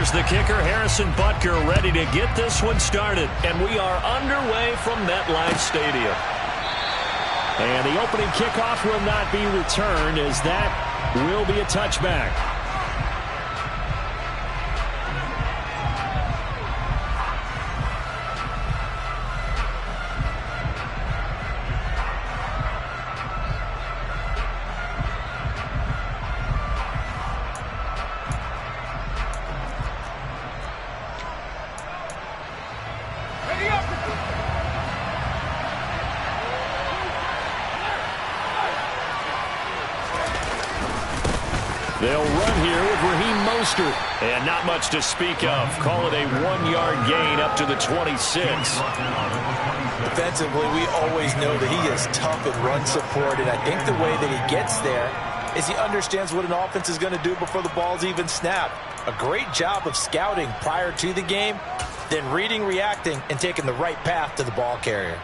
Here's the kicker, Harrison Butker, ready to get this one started. And we are underway from MetLife Stadium. And the opening kickoff will not be returned, as that will be a touchback. They'll run here with Raheem Mostert. And not much to speak of. Call it a 1-yard gain up to the 26. Defensively, we always know that he is tough in run support, and I think the way that he gets there is he understands what an offense is going to do before the ball's even snapped. A great job of scouting prior to the game, then reading, reacting, and taking the right path to the ball carrier.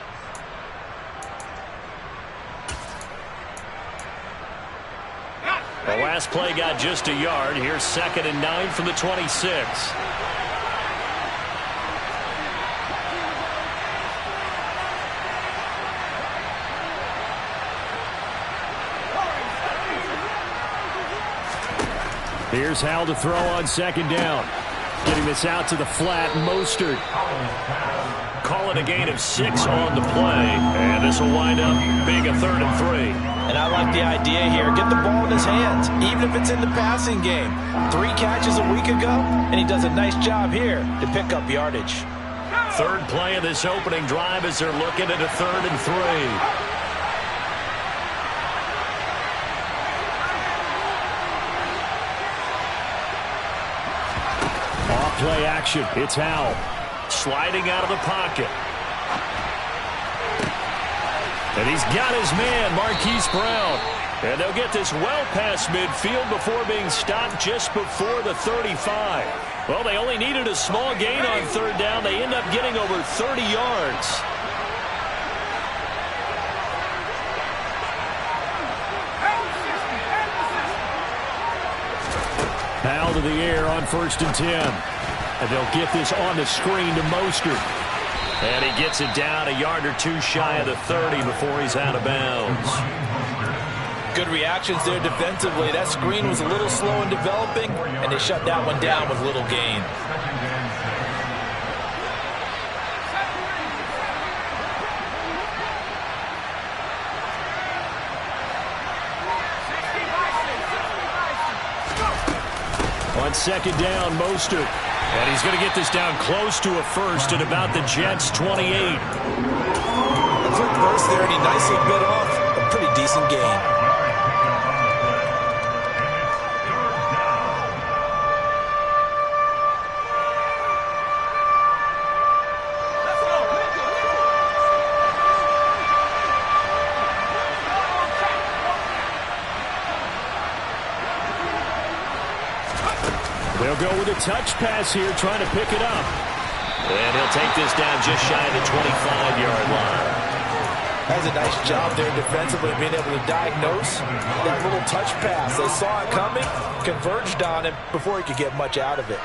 The last play got just a yard. Here's 2nd and 9 from the 26. Here's Howell to throw on 2nd down. Getting this out to the flat, Mostert. Call it a gain of 6 on the play. And this will wind up being a 3rd and 3. And I like the idea here. Get the ball in his hands, even if it's in the passing game. 3 catches a week ago, and he does a nice job here to pick up yardage. 3rd play of this opening drive as they're looking at a 3rd and 3. Off-play action. It's Howell. Sliding out of the pocket. And he's got his man, Marquise Brown. And they'll get this well past midfield before being stopped just before the 35. Well, they only needed a small gain on 3rd down. They end up getting over 30 yards. Howell to the air on 1st and 10. And they'll get this on the screen to Mostert. And he gets it down a yard or 2 shy of the 30 before he's out of bounds. Good reactions there defensively. That screen was a little slow in developing, and they shut that one down with little gain. On 2nd down, Mostert. And he's going to get this down close to a 1st at about the Jets' 28. A quick burst there, and he nicely bit off a pretty decent gain. They'll go with a touch pass here, trying to pick it up. And he'll take this down just shy of the 25-yard line. Has a nice job there defensively, being able to diagnose that little touch pass. They saw it coming, converged on him before he could get much out of it.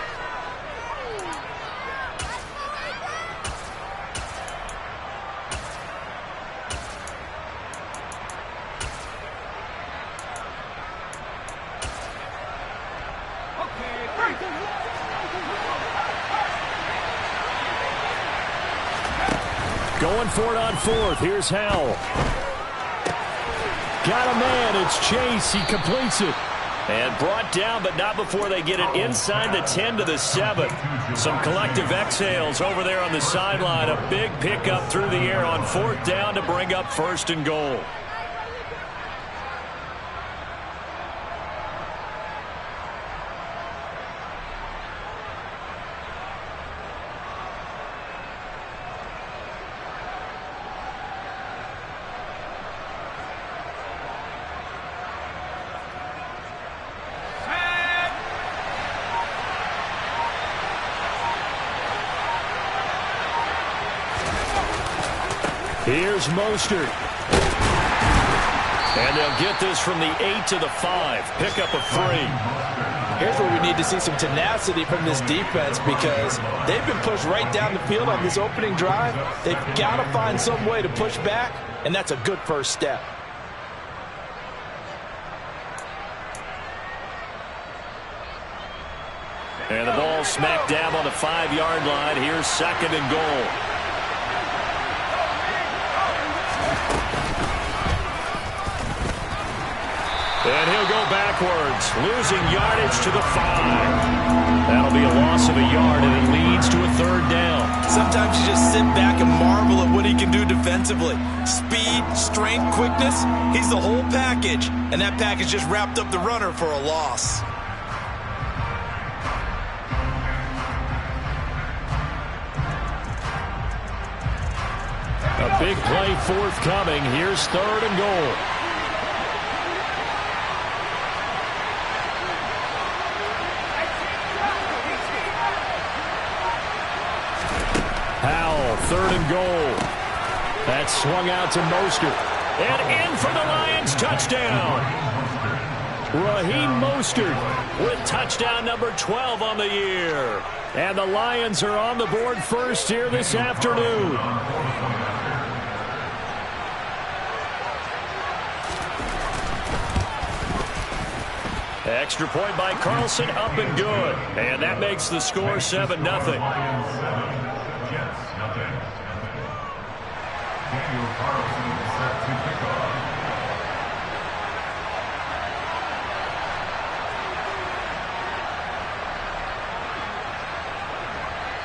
Going for it on 4th. Here's Howell. Got a man. It's Chase. He completes it. And brought down, but not before they get it inside the 10 to the 7. Some collective exhales over there on the sideline. A big pickup through the air on 4th down to bring up 1st and goal. Here's Mostert. And they'll get this from the 8 to the 5. Pick up a 3. Here's where we need to see some tenacity from this defense because they've been pushed right down the field on this opening drive. They've got to find some way to push back, and that's a good first step. And the ball smack dab on the 5-yard line. Here's 2nd and goal. And he'll go backwards, losing yardage to the 5. That'll be a loss of a yard, and it leads to a 3rd down. Sometimes you just sit back and marvel at what he can do defensively. Speed, strength, quickness, he's the whole package. And that package just wrapped up the runner for a loss. A big play forthcoming. Here's 3rd and goal. Howell, 3rd and goal. That's swung out to Mostert. And in for the Lions touchdown. Raheem Mostert with touchdown number 12 on the year. And the Lions are on the board first here this afternoon. Extra point by Carlson, up and good. And that makes the score 7-0.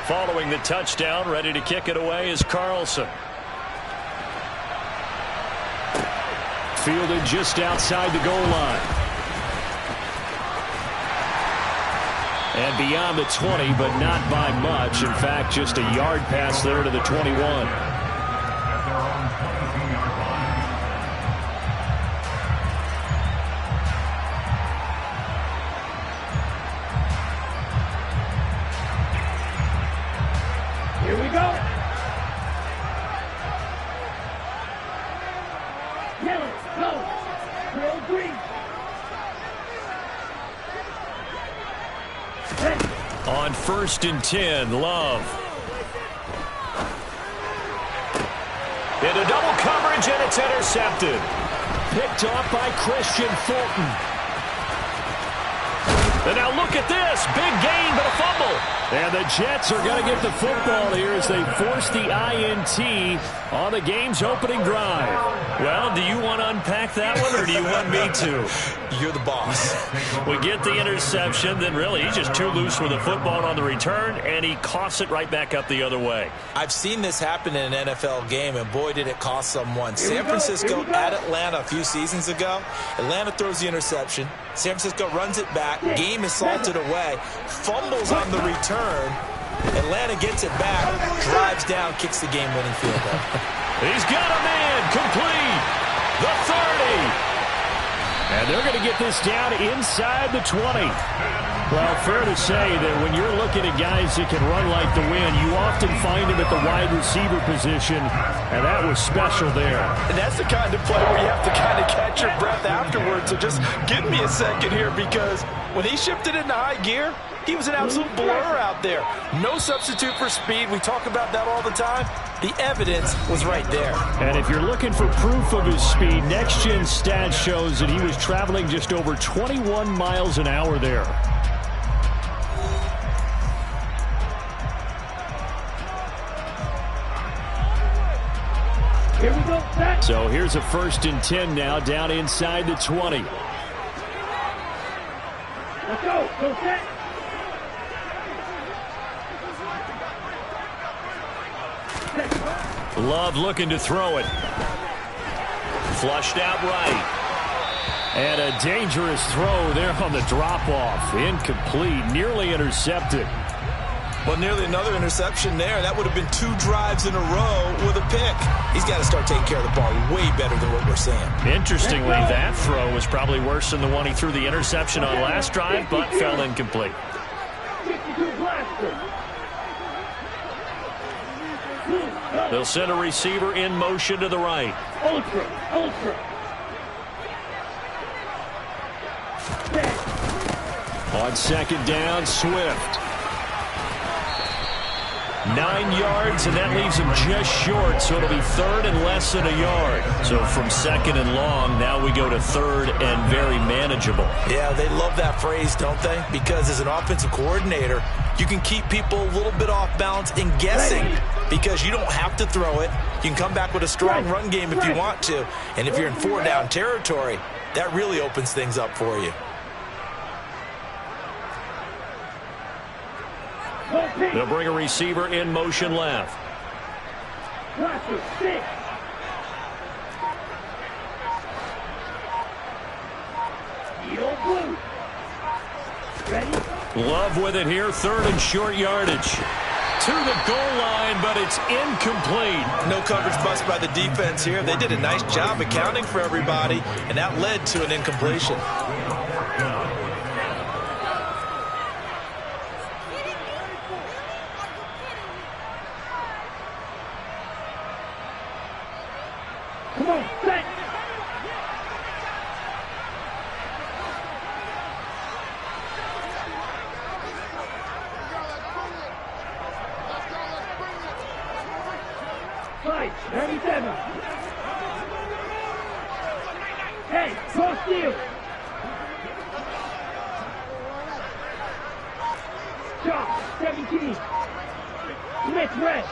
Following the touchdown, ready to kick it away is Carlson. Fielded just outside the goal line. And beyond the 20, but not by much. In fact, just a yard pass there to the 21. Here we go. Yellow, go. Roll green. On 1st and 10, Love. Into double coverage, and it's intercepted. Picked off by Christian Fulton. And now look at this. Big gain, but a fumble. And the Jets are going to get the football here as they force the INT on the game's opening drive. Well, do you want to unpack that one, or do you want me to? You're the boss. We get the interception, then really he's just too loose with the football on the return, and he coughs it right back up the other way. I've seen this happen in an NFL game, and boy, did it cost someone. San Francisco at Atlanta a few seasons ago. Atlanta throws the interception. San Francisco runs it back. Game is salted away. Fumbles on the return. Atlanta gets it back, drives down, kicks the game-winning field goal. He's got a man complete. The 30. And they're going to get this down inside the 20. Well, fair to say that when you're looking at guys that can run like the wind, you often find them at the wide receiver position, and that was special there. And that's the kind of play where you have to kind of catch your breath afterwards. So just give me a second here, because when he shifted into high gear, he was an absolute blur out there. No substitute for speed. We talk about that all the time. The evidence was right there. And if you're looking for proof of his speed, Next Gen Stats shows that he was traveling just over 21 miles an hour there. Here we go. Back. So here's a 1st and 10 now, down inside the 20. Let's go. Go set. Love looking to throw it. Flushed out right. And a dangerous throw there on the drop-off. Incomplete, nearly intercepted. Well, nearly another interception there. That would have been 2 drives in a row with a pick. He's got to start taking care of the ball way better than what we're seeing. Interestingly, that throw was probably worse than the one he threw the interception on last drive, but fell incomplete. 52 blaster. They'll send a receiver in motion to the right. Ultra. On second down, Swift. 9 yards, and that leaves him just short, so it'll be third and less than a yard. So from second and long, now we go to third and very manageable. Yeah, they love that phrase, don't they? Because as an offensive coordinator, you can keep people a little bit off balance and guessing because you don't have to throw it. You can come back with a strong run game if you want to. And if you're in 4-down territory, that really opens things up for you. They'll bring a receiver in motion left. Love with it here, third and short yardage. To the goal line, but it's incomplete. No coverage bust by the defense here. They did a nice job accounting for everybody, and that led to an incompletion. Come on, set. Five, 97. Hey, cross field. Chop, 17. Smith, red.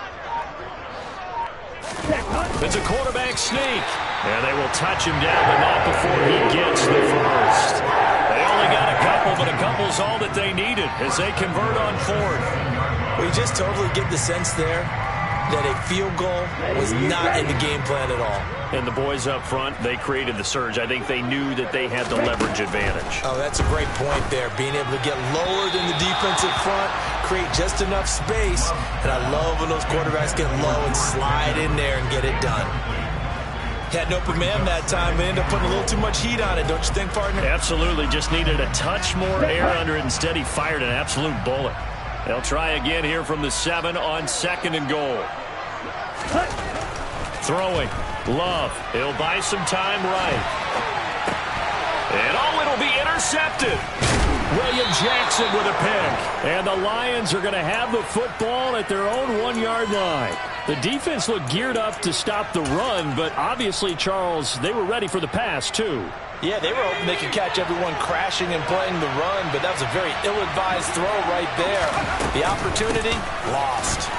It's a quarterback sneak. And they will touch him down, but not before he gets the first. They only got a couple, but a couple's all that they needed as they convert on fourth. We just totally get the sense there that a field goal was not in the game plan at all. And the boys up front, they created the surge. I think they knew that they had the leverage advantage. Oh, that's a great point there. Being able to get lower than the defensive front, create just enough space. And I love when those quarterbacks get low and slide in there and get it done. Had an open man that time. They ended up putting a little too much heat on it, don't you think, partner? Absolutely. Just needed a touch more air under it. Instead, he fired an absolute bullet. They'll try again here from the 7 on second and goal. Throwing. Love. He'll buy some time right. And oh, it'll be intercepted. William Jackson with a pick. And the Lions are going to have the football at their own 1-yard line. The defense looked geared up to stop the run, but obviously, Charles, they were ready for the pass, too. Yeah, they were hoping they could catch everyone crashing and playing the run, but that was a very ill-advised throw right there. The opportunity, lost.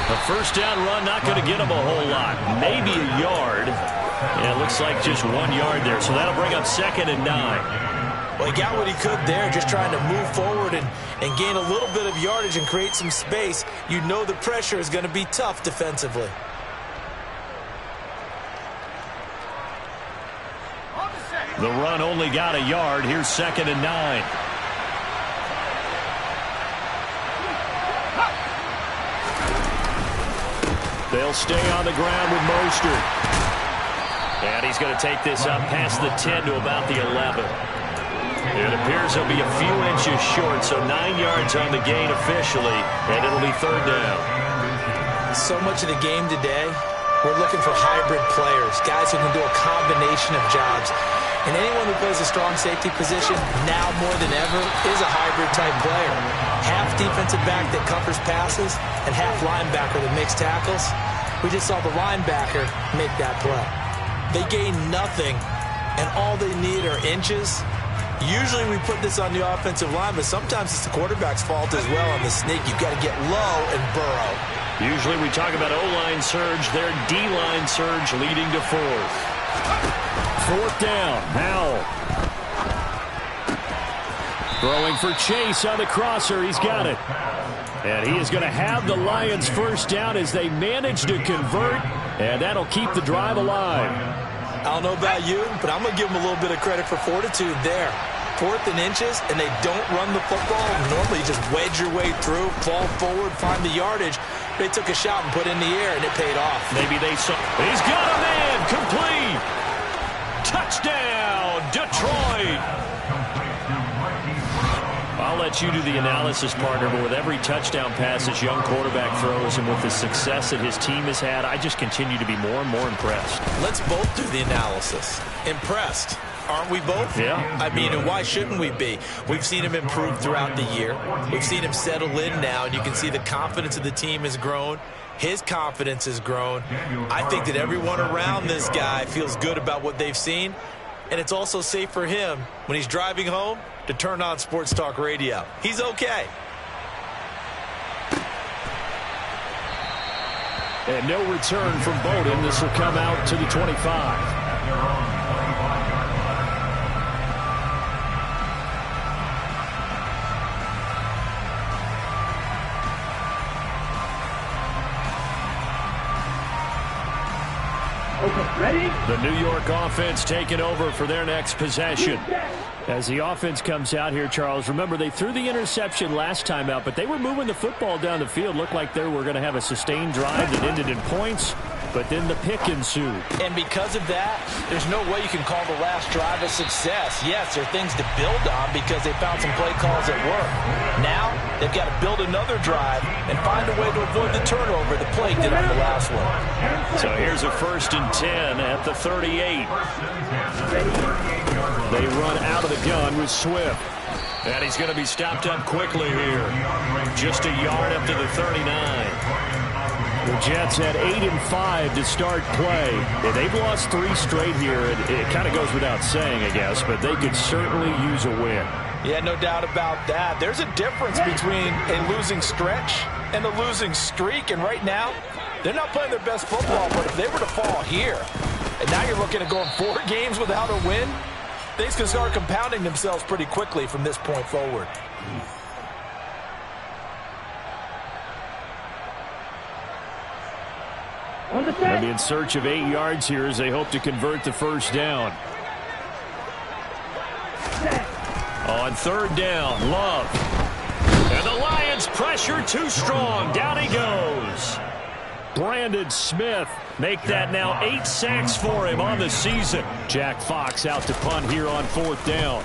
A first down run, not going to get them a whole lot. Maybe a yard. And it looks like just 1 yard there, so that'll bring up second and 9. Well, he got what he could there, just trying to move forward and gain a little bit of yardage and create some space. You know the pressure is going to be tough defensively. The run only got a yard. Here's second and 9. They'll stay on the ground with Mostert. And he's going to take this up past the 10 to about the 11. It appears he'll be a few inches short, so 9 yards on the gain officially, and it'll be third down. So much of the game today, we're looking for hybrid players, guys who can do a combination of jobs. And anyone who plays a strong safety position, now more than ever, is a hybrid-type player. Half defensive back that covers passes, and half linebacker that makes tackles. We just saw the linebacker make that play. They gain nothing, and all they need are inches. Usually we put this on the offensive line, but sometimes it's the quarterback's fault as well on the sneak. You've got to get low and burrow. Usually we talk about O-line surge, their D-line surge leading to fourth. Fourth down, Howell. Throwing for Chase on the crosser. He's got it. And he is going to have the Lions first down as they manage to convert, and that'll keep the drive alive. I don't know about you, but I'm going to give them a little bit of credit for fortitude there. Fourth and inches, and they don't run the football. Normally you just wedge your way through, fall forward, find the yardage. They took a shot and put it in the air, and it paid off. Maybe they saw. He's got a man. Complete. Touchdown, Detroit. I'll let you do the analysis, partner, but with every touchdown pass this young quarterback throws and with the success that his team has had, I just continue to be more and more impressed. Let's both do the analysis. Impressed. Aren't we both? Yeah. I mean, and why shouldn't we be? We've seen him improve throughout the year. We've seen him settle in now, and you can see the confidence of the team has grown. His confidence has grown. I think that everyone around this guy feels good about what they've seen, and it's also safe for him when he's driving home to turn on Sports Talk Radio. He's okay. And no return from Bowden. This will come out to the 25. Okay, ready? The New York offense taking over for their next possession. As the offense comes out here, Charles, remember they threw the interception last time out, but they were moving the football down the field. Looked like they were going to have a sustained drive that ended in points, but then the pick ensued. And because of that, there's no way you can call the last drive a success. Yes, there are things to build on because they found some play calls that work. Now, they've got to build another drive and find a way to avoid the turnover the play did on the last one. So here's a 1st and 10 at the 38. They run out of the gun with Swift. And he's going to be stopped up quickly here. Just a yard up to the 39. The Jets had 8 and 5 to start play. And they've lost 3 straight here. It kind of goes without saying, I guess, but they could certainly use a win. Yeah, no doubt about that. There's a difference between a losing stretch and a losing streak. And right now, they're not playing their best football. But if they were to fall here, and now you're looking at going 4 games without a win, things can start compounding themselves pretty quickly from this point forward. They'll be in search of 8 yards here as they hope to convert the first down. On 3rd down, Love. And the Lions pressure too strong. Down he goes. Brandon Smith make that now 8 sacks for him on the season. Jack Fox out to punt here on 4th down.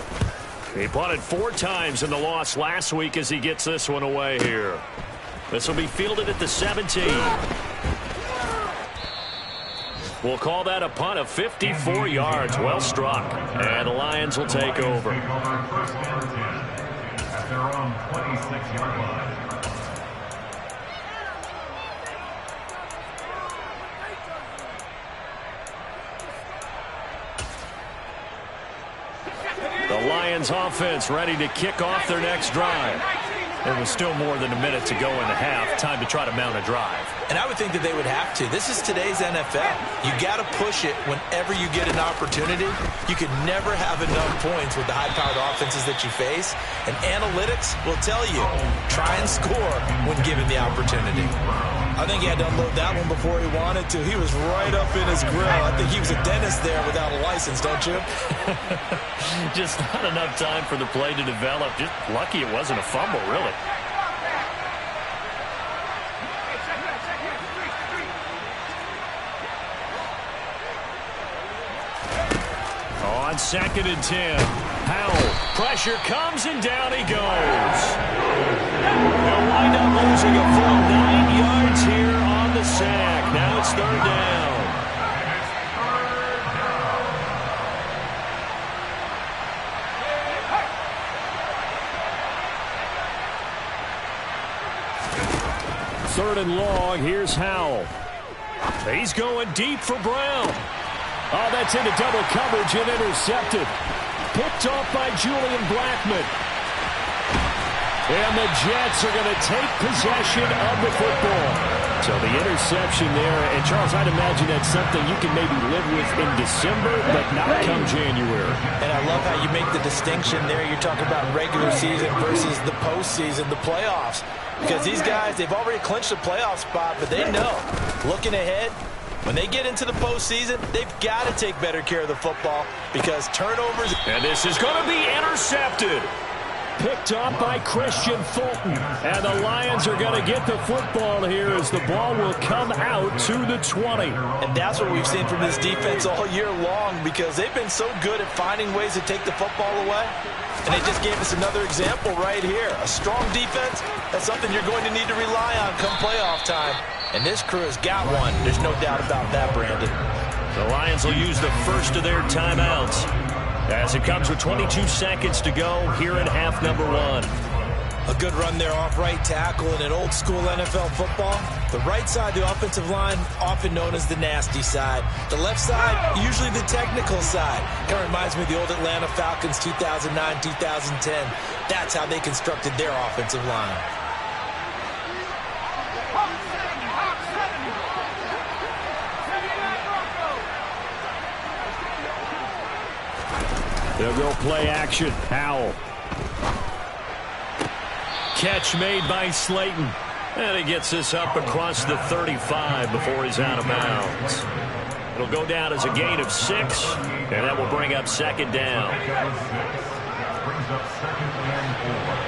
He punted 4 times in the loss last week as he gets this one away here. This will be fielded at the 17. We'll call that a punt of 54 yards. Well struck. And the Lions will take over. The Lions offense ready to kick off their next drive. There was still more than a minute to go in the half. Time to try to mount a drive. And I would think that they would have to. This is today's NFL. You got to push it whenever you get an opportunity. You could never have enough points with the high-powered offenses that you face. And analytics will tell you, try and score when given the opportunity. I think he had to unload that one before he wanted to. He was right up in his grill. I think he was a dentist there without a license, don't you? Just not enough time for the play to develop. Just lucky it wasn't a fumble, really. On 2nd and 10, Howell. Pressure comes and down he goes. They'll wind up losing a full 9 yards here on the sack. Now it's 3rd down. Third and long. Here's Howell. He's going deep for Brown. Oh, that's into double coverage and intercepted. Picked off by Julian Blackmon. And the Jets are going to take possession of the football. So the interception there. And, Charles, I'd imagine that's something you can maybe live with in December, but not come January. And I love how you make the distinction there. You're talking about regular season versus the postseason, the playoffs. Because these guys, they've already clinched a playoff spot, but they know, looking ahead, when they get into the postseason, they've got to take better care of the football because turnovers. And this is going to be intercepted. Picked off by Christian Fulton. And the Lions are going to get the football here as the ball will come out to the 20. And that's what we've seen from this defense all year long because they've been so good at finding ways to take the football away. And they just gave us another example right here. A strong defense, that's something you're going to need to rely on come playoff time. And this crew has got one. There's no doubt about that, Brandon. The Lions will use the first of their timeouts. as it comes with 22 seconds to go here in half number one. A good run there off right tackle in an old school NFL football. The right side, the offensive line, often known as the nasty side. The left side, usually the technical side. Kind of reminds me of the old Atlanta Falcons 2009, 2010. That's how they constructed their offensive line. They'll go play action. Howell. Catch made by Slayton. And he gets this up across the 35 before he's out of bounds. It'll go down as a gain of 6, and that will bring up second down. Brings up second and 4.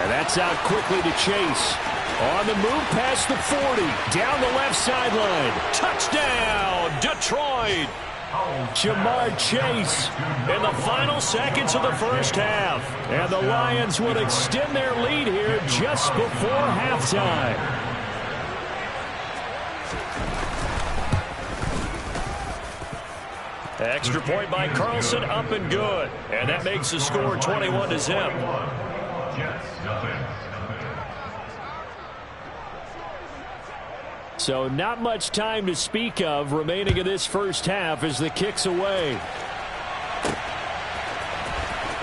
That's out quickly to Chase. On the move past the 40. Down the left sideline. Touchdown, Detroit. Jamar Chase in the final seconds of the first half. And the Lions would extend their lead here just before halftime. Extra point by Carlson, up and good. And that makes the score 21-0. So not much time to speak of remaining in this first half as the kick's away.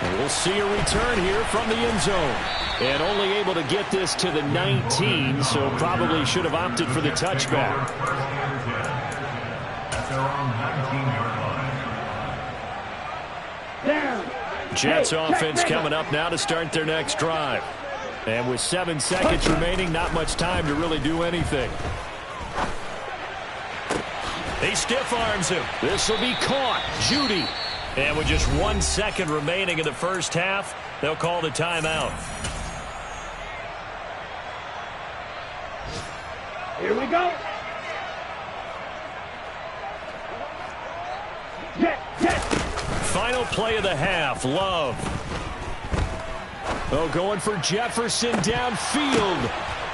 And we'll see a return here from the end zone. And only able to get this to the 19, so probably should have opted for the touchback. Jets offense coming up now to start their next drive. And with 7 seconds remaining, not much time to really do anything. He stiff arms him. This will be caught. Judy. And with just 1 second remaining in the first half, they'll call the timeout. Here we go. Final play of the half. Love. Oh, going for Jefferson downfield.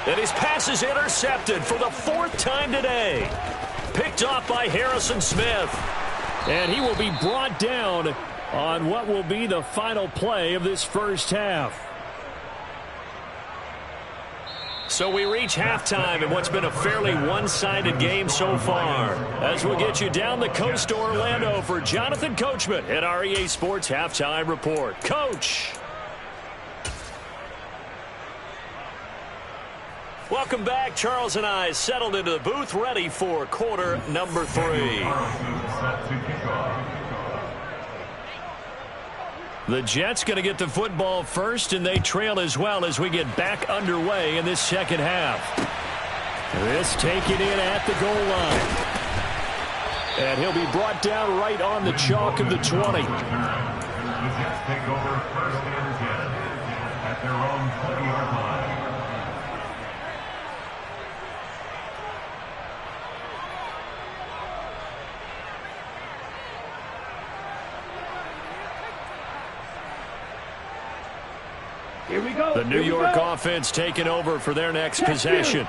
And his pass is intercepted for the 4th time today. Picked off by Harrison Smith. And he will be brought down on what will be the final play of this first half. So we reach halftime in what's been a fairly one-sided game so far. As we'll get you down the coast to Orlando for Jonathan Coachman at our EA Sports Halftime Report. Coach. Welcome back. Charles and I settled into the booth, ready for quarter number 3. The Jets going to get the football first, and they trail as well as we get back underway in this second half. This taken in at the goal line. And he'll be brought down right on the chalk of the 20. The Jets take over first and 10 at their own 20-yard line. Here we go. The New York offense taking over for their next possession.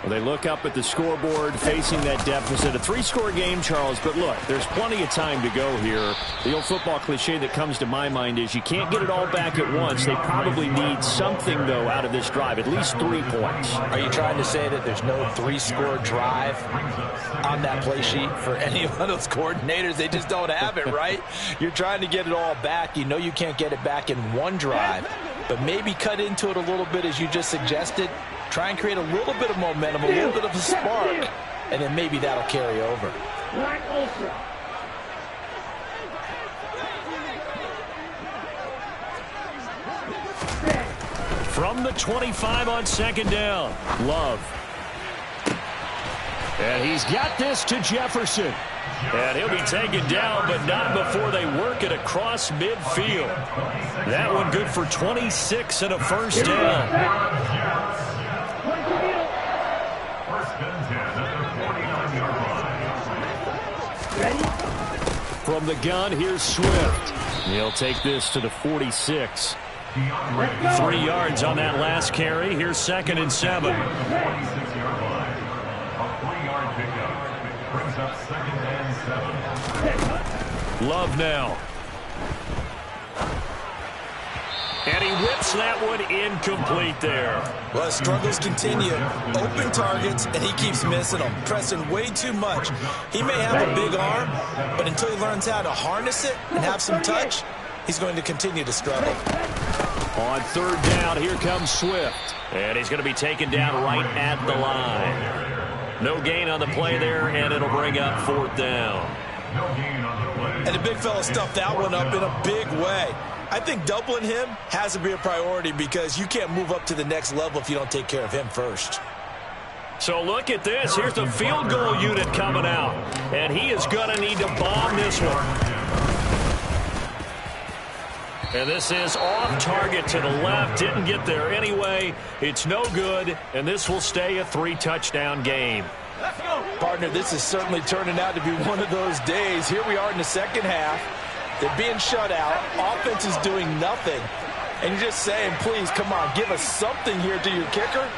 Well, they look up at the scoreboard facing that deficit. A 3-score game, Charles, but look, there's plenty of time to go here. The old football cliche that comes to my mind is you can't get it all back at once. They probably need something, though, out of this drive, at least 3 points. Are you trying to say that there's no 3-score drive on that play sheet for any one of those coordinators? They just don't have it, right? You're trying to get it all back. You know you can't get it back in one drive, but maybe cut into it a little bit as you just suggested. Try and create a little bit of momentum, a little bit of a spark, and then maybe that'll carry over. Black Ultra. From the 25 on second down, Love. And he's got this to Jefferson. And he'll be taken down, but not before they work it across midfield. That one good for 26 and a first down. First and 10 at Ready? From the gun, here's Swift. He'll take this to the 46. 3 yards on that last carry. Here's 2nd and 7. 46-yard line. A 3-yard pickup brings up 2nd and 7. Love now. And he whips that one incomplete there. Well, his struggles continue. Open targets, and he keeps missing them, pressing way too much. He may have a big arm, but until he learns how to harness it and have some touch, he's going to continue to struggle. On 3rd down, here comes Swift. And he's going to be taken down right at the line. No gain on the play there, and it'll bring up 4th down. And the big fella stuffed that one up in a big way. I think doubling him has to be a priority because you can't move up to the next level if you don't take care of him first. So look at this. Here's the field goal unit coming out. And he is going to need to bomb this one. And this is off target to the left. Didn't get there anyway. It's no good. And this will stay a 3-touchdown game. Partner, this is certainly turning out to be one of those days. Here we are in the second half. They're being shut out. Offense is doing nothing. And you're just saying, please, come on, give us something here to your kicker.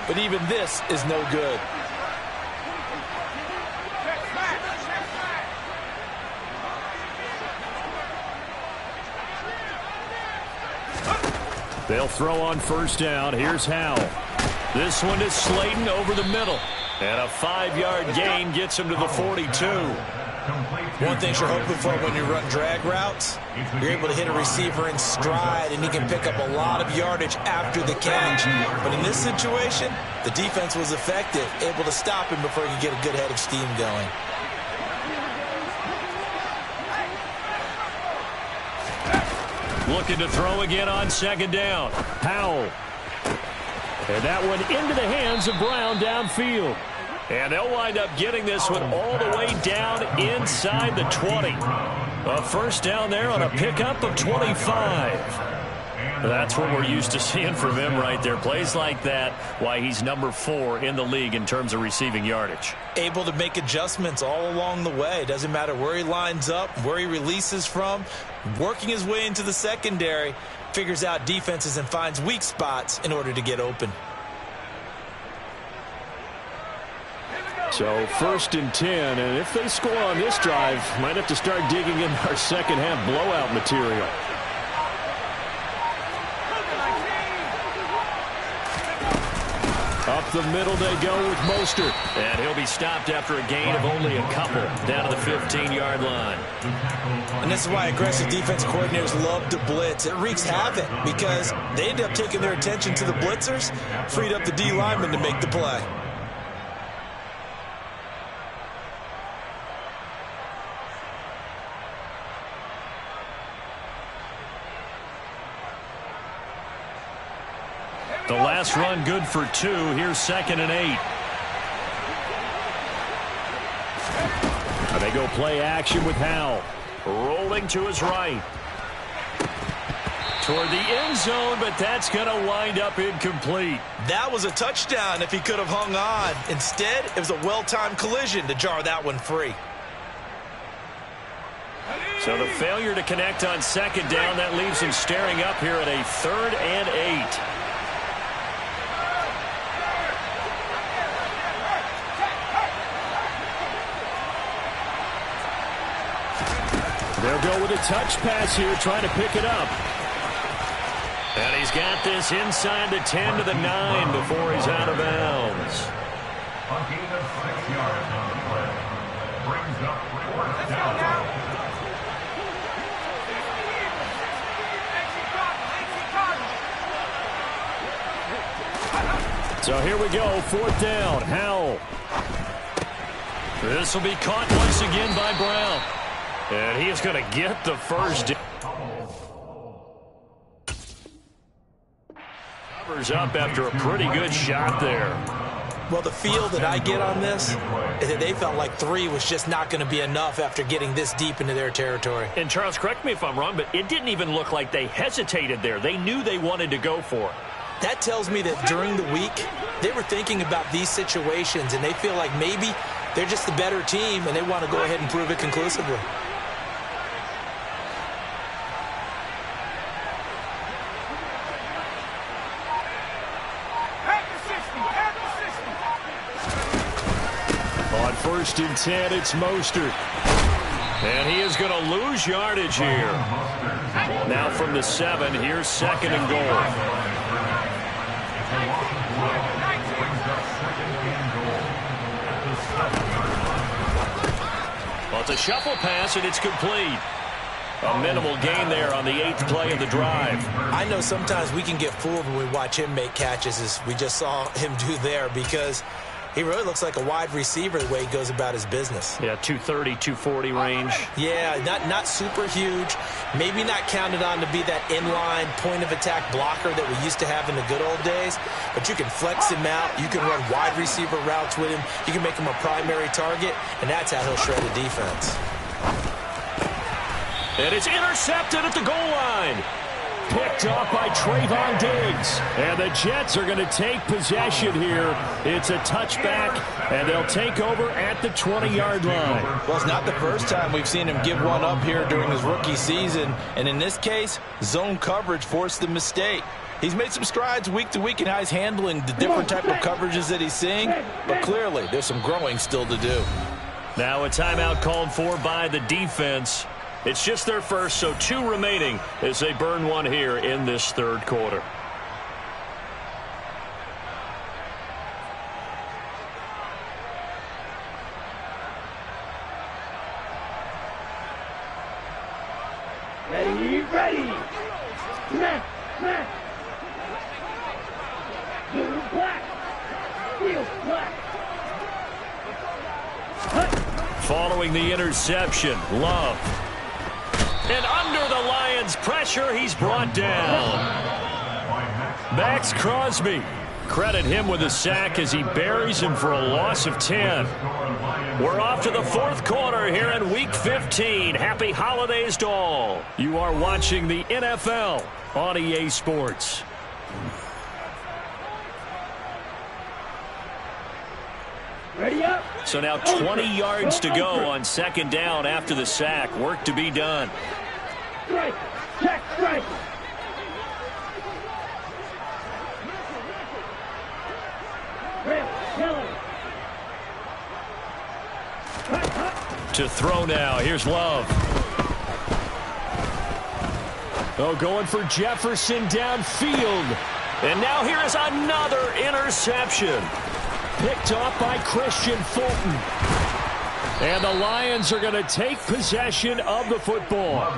But even this is no good. They'll throw on 1st down. Here's Howell. This one is Slayton over the middle. And a 5-yard gain gets him to the 42. One thing you're hoping for when you run drag routes, you're able to hit a receiver in stride, and he can pick up a lot of yardage after the catch. But in this situation, the defense was effective, able to stop him before he could get a good head of steam going. Looking to throw again on 2nd down. Howell. And that one into the hands of Brown downfield. And they'll wind up getting this one all the way down inside the 20. A 1st down there on a pickup of 25. That's what we're used to seeing from him right there. Plays like that, why he's number 4 in the league in terms of receiving yardage. Able to make adjustments all along the way. Doesn't matter where he lines up, where he releases from. Working his way into the secondary, figures out defenses and finds weak spots in order to get open. So 1st and 10, and if they score on this drive, might have to start digging in our second half blowout material. Up the middle they go with Mostert. And he'll be stopped after a gain of only a couple down to the 15-yard line. And this is why aggressive defense coordinators love to blitz. It wreaks havoc because they end up taking their attention to the blitzers, freed up the D lineman to make the play. The last run good for 2. Here's 2nd and 8. They go play action with Howell. Rolling to his right. Toward the end zone, but that's going to wind up incomplete. That was a touchdown if he could have hung on. Instead, it was a well-timed collision to jar that one free. So the failure to connect on 2nd down, that leaves him staring up here at a 3rd and 8. They'll go with a touch pass here, trying to pick it up. And he's got this inside the 10 to the 9 before he's out of bounds. A gain of 6 yards on the play. Brings up 4th down. So here we go, 4th down, Howell. This will be caught once again by Brown. And he is going to get the first. Covers up after a pretty good shot there. Well, the feel that I get on this is that they felt like 3 was just not going to be enough after getting this deep into their territory. And Charles, correct me if I'm wrong, but it didn't even look like they hesitated there. They knew they wanted to go for it. That tells me that during the week, they were thinking about these situations, and they feel like maybe they're just the better team, and they want to go ahead and prove it conclusively. On 1st and 10, it's Mostert. And he is going to lose yardage here. Now from the 7, here's 2nd and goal. Well, it's a shuffle pass, and it's complete. A minimal gain there on the 8th play of the drive. I know sometimes we can get fooled when we watch him make catches, as we just saw him do there, because he really looks like a wide receiver the way he goes about his business. Yeah, 230, 240 range. Yeah, not super huge. Maybe not counted on to be that inline point-of-attack blocker that we used to have in the good old days. But you can flex him out. You can run wide receiver routes with him. You can make him a primary target, and that's how he'll shred a defense. And it's intercepted at the goal line. Picked off by Trayvon Diggs. And the Jets are going to take possession here. It's a touchback, and they'll take over at the 20-yard line. Well, it's not the first time we've seen him give one up here during his rookie season. And in this case, zone coverage forced the mistake. He's made some strides week to week in how he's handling the different type of coverages that he's seeing. But clearly, there's some growing still to do. Now a timeout called for by the defense. It's just their first, so 2 remaining as they burn one here in this 3rd quarter. Ready, ready. Smack, smack. Blue, black. Steel, black. Following the interception, Love. And under the Lions' pressure, he's brought down. Max Crosby. Credit him with a sack as he buries him for a loss of 10. We're off to the 4th quarter here in Week 15. Happy holidays to all. You are watching the NFL on EA Sports. Ready up. So now 20 yards to go on 2nd down after the sack. Work to be done. Strike. Check, strike. To throw now. Here's Love. Oh, going for Jefferson downfield. And now here is another interception. Picked off by Christian Fulton. And the Lions are going to take possession of the football.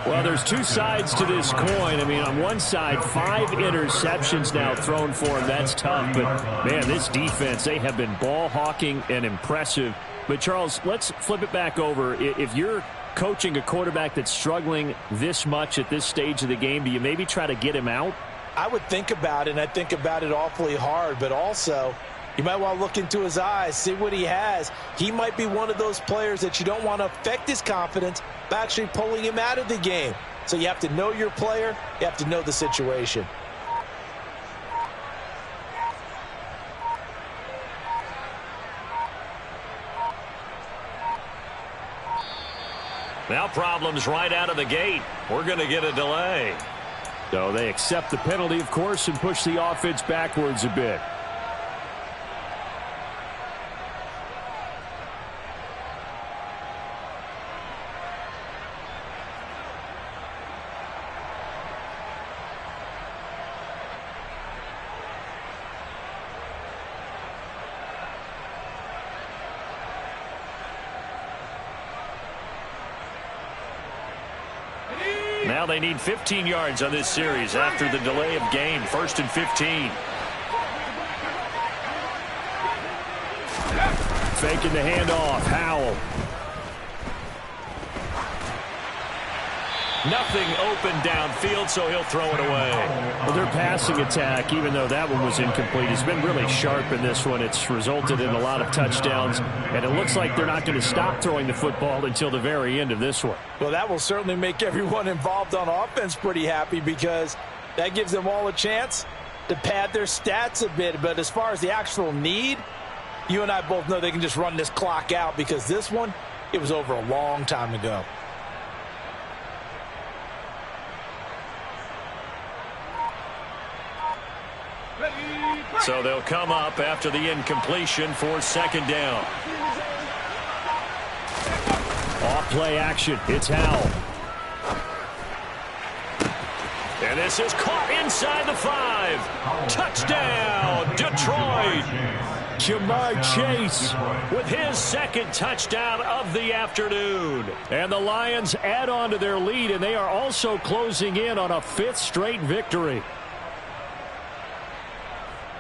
Well, there's 2 sides to this coin. I mean, on one side, 5 interceptions now thrown for him. That's tough. But, man, this defense, they have been ball hawking and impressive. But, Charles, let's flip it back over. If you're coaching a quarterback that's struggling this much at this stage of the game, do you maybe try to get him out? I would think about it, and I think about it awfully hard, but also you might want to look into his eyes, see what he has. He might be one of those players that you don't want to affect his confidence by actually pulling him out of the game. So you have to know your player, you have to know the situation. Now problems right out of the gate. We're going to get a delay. So they accept the penalty, of course, and push the offense backwards a bit. Now they need 15 yards on this series after the delay of game. 1st and 15. Faking the handoff. Howell. Nothing open downfield, so he'll throw it away. Well, their passing attack, even though that one was incomplete, has been really sharp in this one. It's resulted in a lot of touchdowns, and it looks like they're not going to stop throwing the football until the very end of this one. Well, that will certainly make everyone involved on offense pretty happy, because That gives them all a chance to pad their stats a bit. But as far as the actual need, you and I both know they can just run this clock out because this one, it was over a long time ago. So they'll come up after the incompletion for second down. Off play action. It's Howell. And this is caught inside the 5. Touchdown, Detroit. Jamar Chase with his second touchdown of the afternoon. And the Lions add on to their lead, and they are also closing in on a 5th straight victory.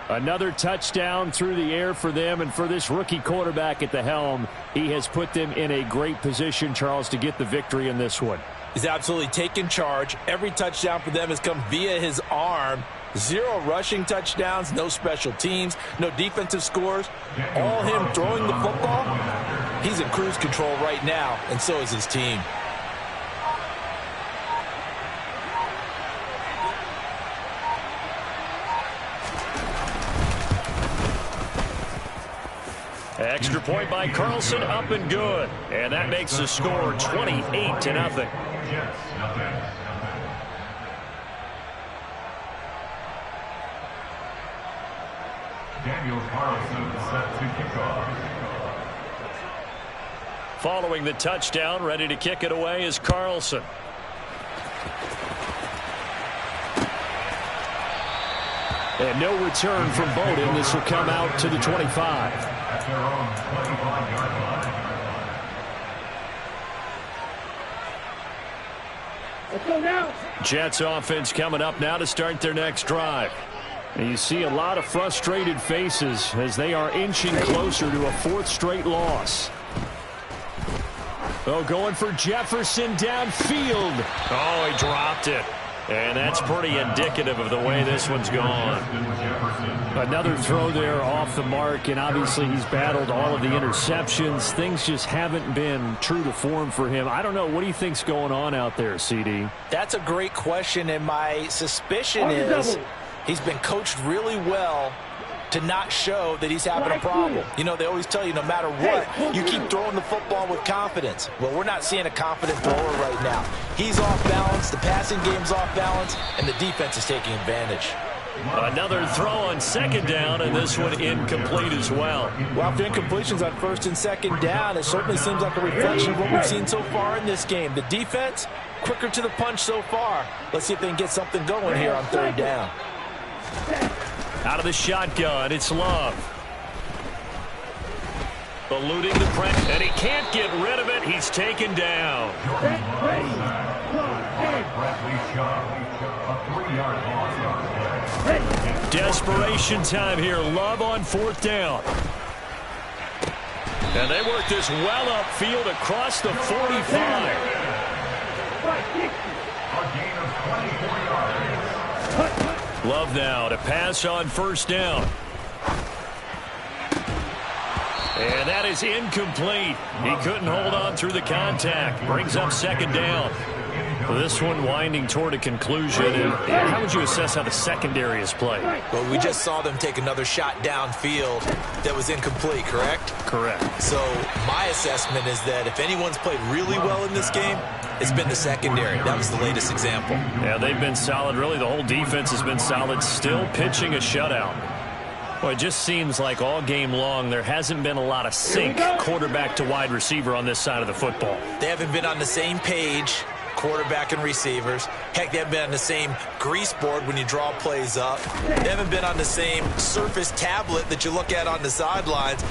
Another touchdown through the air for them, and for this rookie quarterback at the helm, he has put them in a great position, Charles, to get the victory in this one. He's absolutely taken charge. Every touchdown for them has come via his arm. 0 rushing touchdowns, no special teams, no defensive scores. All him throwing the football. He's in cruise control right now, and so is his team. Extra point by Carlson, up and good. And that makes the score 28-0. Daniel Carlson set to kick off. Following the touchdown, ready to kick it away is Carlson. And no return from Bowden. This will come out to the 25. At their own 25-yard line. Let's go now. Jets offense coming up now to start their next drive. And you see a lot of frustrated faces as they are inching closer to a 4th straight loss. Oh, going for Jefferson downfield. Oh, he dropped it. And that's pretty indicative of the way this one's gone. Another throw there off the mark, and obviously he's battled all of the interceptions. Things just haven't been true to form for him. I don't know. What do you think's going on out there, CD? That's a great question, and my suspicion is he's been coached really well to not show that he's having a problem. You know, they always tell you no matter what, you keep throwing the football with confidence. Well, we're not seeing a confident thrower right now. He's off balance, the passing game's off balance, and the defense is taking advantage. Another throw on second down, and this one incomplete as well. Well, after incompletions on 1st and 2nd down, it certainly seems like a reflection of what we've seen so far in this game. The defense, quicker to the punch so far. Let's see if they can get something going here on 3rd down. Out of the shotgun, it's Love. Eluding the pressure, and he can't get rid of it. He's taken down. Desperation time here. Love on 4th down. And they work this well upfield across the 45. Love now to pass on 1st down. And that is incomplete. He couldn't hold on through the contact. Brings up 2nd down. This one winding toward a conclusion. And how would you assess how the secondary has played? Well, we just saw them take another shot downfield that was incomplete, correct? Correct. So my assessment is that if anyone's played really well in this game, it's been the secondary. That was the latest example. Yeah, they've been solid. Really, the whole defense has been solid. Still pitching a shutout. Well, it just seems like all game long there hasn't been a lot of sync quarterback to wide receiver on this side of the football. They haven't been on the same page, quarterback and receivers. Heck, they haven't been on the same grease board when you draw plays up. They haven't been on the same surface tablet that you look at on the sidelines.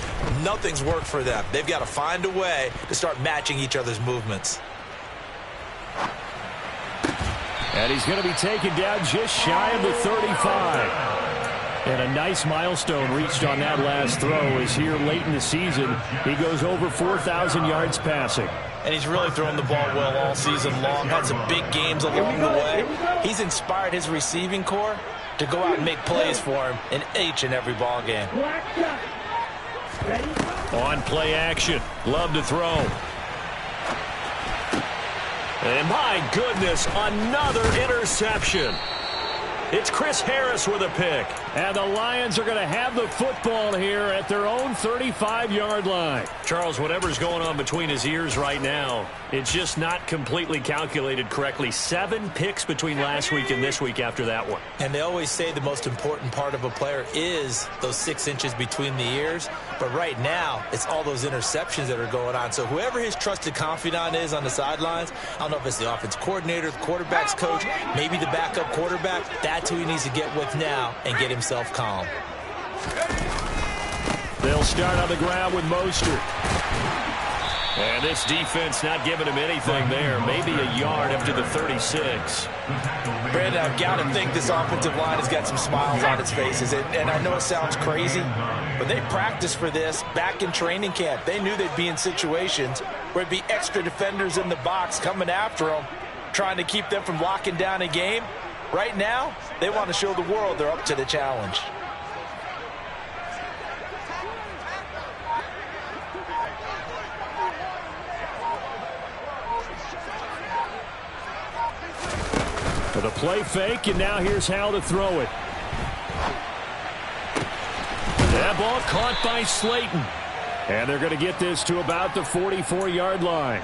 Nothing's worked for them. They've got to find a way to start matching each other's movements. And he's going to be taken down just shy of the 35. And a nice milestone reached on that last throw is here late in the season. He goes over 4,000 yards passing. And he's really thrown the ball well all season long. Had some big games along the way. He's inspired his receiving corps to go out and make plays for him in each and every ball game. On play action. Love to throw. And my goodness, another interception. It's Chris Harris with a pick. And the Lions are going to have the football here at their own 35-yard line. Charles, whatever's going on between his ears right now, it's just not completely calculated correctly. 7 picks between last week and this week after that one. And they always say the most important part of a player is those 6 inches between the ears. But right now, it's all those interceptions that are going on. So whoever his trusted confidant is on the sidelines, I don't know if it's the offense coordinator, the quarterback's coach, maybe the backup quarterback, that's who he needs to get with now and get himself calm. They'll start on the ground with Mostert. And this defense not giving him anything there. Maybe a yard up to the 36. Brandon, I've got to think this offensive line has got some smiles on its faces. And I know it sounds crazy, but they practiced for this back in training camp. They knew they'd be in situations where it'd be extra defenders in the box coming after them, trying to keep them from locking down a game. Right now, they want to show the world they're up to the challenge. For the play fake, and now here's how to throw it. That ball caught by Slayton. And they're going to get this to about the 44-yard line.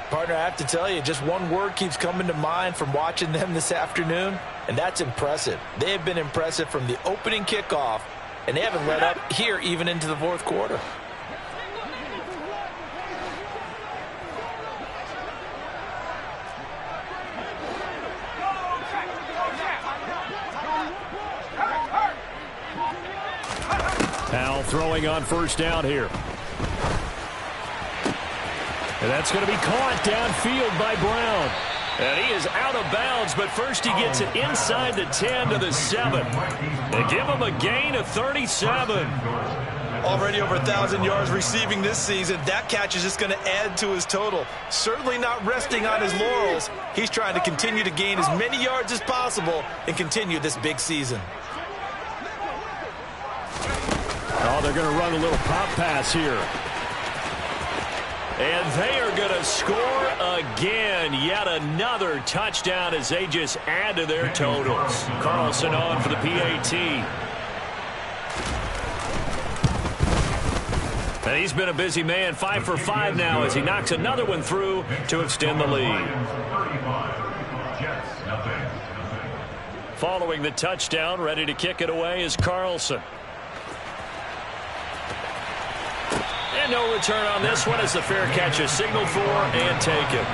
Partner, I have to tell you, just one word keeps coming to mind from watching them this afternoon, and that's impressive. They have been impressive from the opening kickoff, and they haven't let up here even into the fourth quarter. Powell throwing on first down here. And that's going to be caught downfield by Brown. And he is out of bounds, but first he gets it inside the 10 to the 7. They give him a gain of 37. Already over 1,000 yards receiving this season. That catch is just going to add to his total. Certainly not resting on his laurels. He's trying to continue to gain as many yards as possible and continue this big season. Oh, they're going to run a little pop pass here. And they are going to score again. Yet another touchdown as they just add to their totals. Carlson on for the PAT. And he's been a busy man. 5 for 5 now as he knocks another one through to extend the lead. Following the touchdown, ready to kick it away is Carlson. And no return on this one as the fair catch is signaled for and taken.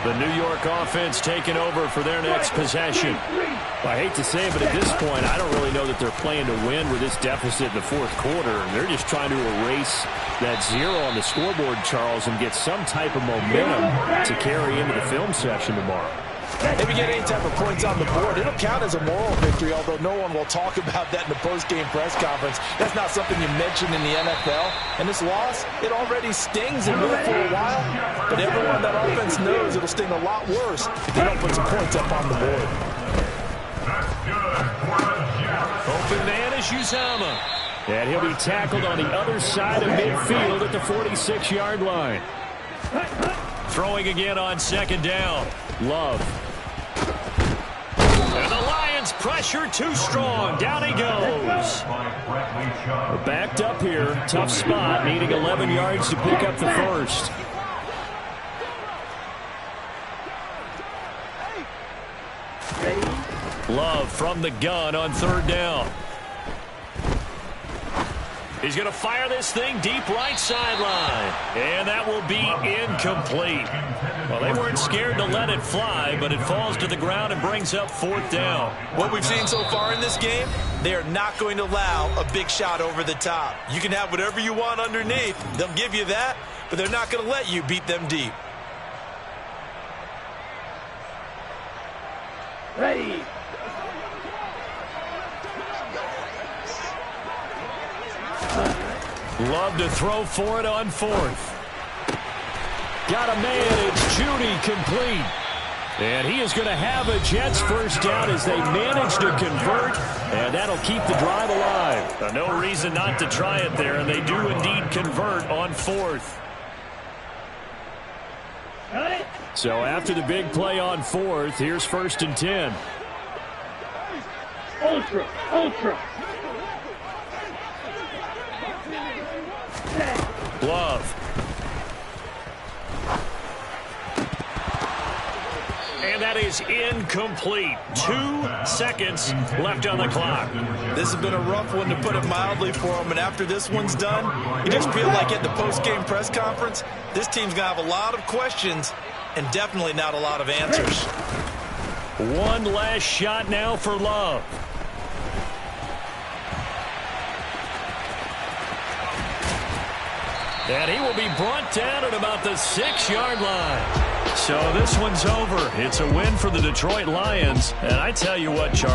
The New York offense taking over for their next possession. Well, I hate to say it, but at this point, I don't really know that they're playing to win with this deficit in the fourth quarter. They're just trying to erase that 0 on the scoreboard, Charles, and get some type of momentum to carry into the film session tomorrow. If you get any type of points on the board, it'll count as a moral victory, although no one will talk about that in the post-game press conference. That's not something you mention in the NFL. And this loss, it already stings and will for a while, but everyone on that offense knows it'll sting a lot worse if they don't put some points up on the board. Open man is Uzama. And he'll be tackled on the other side of midfield at the 46-yard line. Throwing again on second down. Love. And the Lions pressure too strong. Down he goes. We're backed up here. Tough spot. Needing 11 yards to pick up the first. Love from the gun on third down. He's going to fire this thing deep right sideline. And that will be incomplete. Well, they weren't scared to let it fly, but it falls to the ground and brings up fourth down. What we've seen so far in this game, they are not going to allow a big shot over the top. You can have whatever you want underneath. They'll give you that, but they're not going to let you beat them deep. Ready. Love to throw for it on fourth. Got a man. It's Judy complete. And he is going to have a Jets first down as they manage to convert. And that'll keep the drive alive. No reason not to try it there. And they do indeed convert on fourth. So after the big play on 4th, here's 1st and 10. Ultra, ultra. Love. And that is incomplete. 2 seconds left on the clock. This has been a rough one, to put it mildly, for him. And after this one's done, you just feel like at the post-game press conference, this team's going to have a lot of questions and definitely not a lot of answers. One last shot now for Love. And he will be brought down at about the 6-yard line. So this one's over. It's a win for the Detroit Lions. And I tell you what, Charles.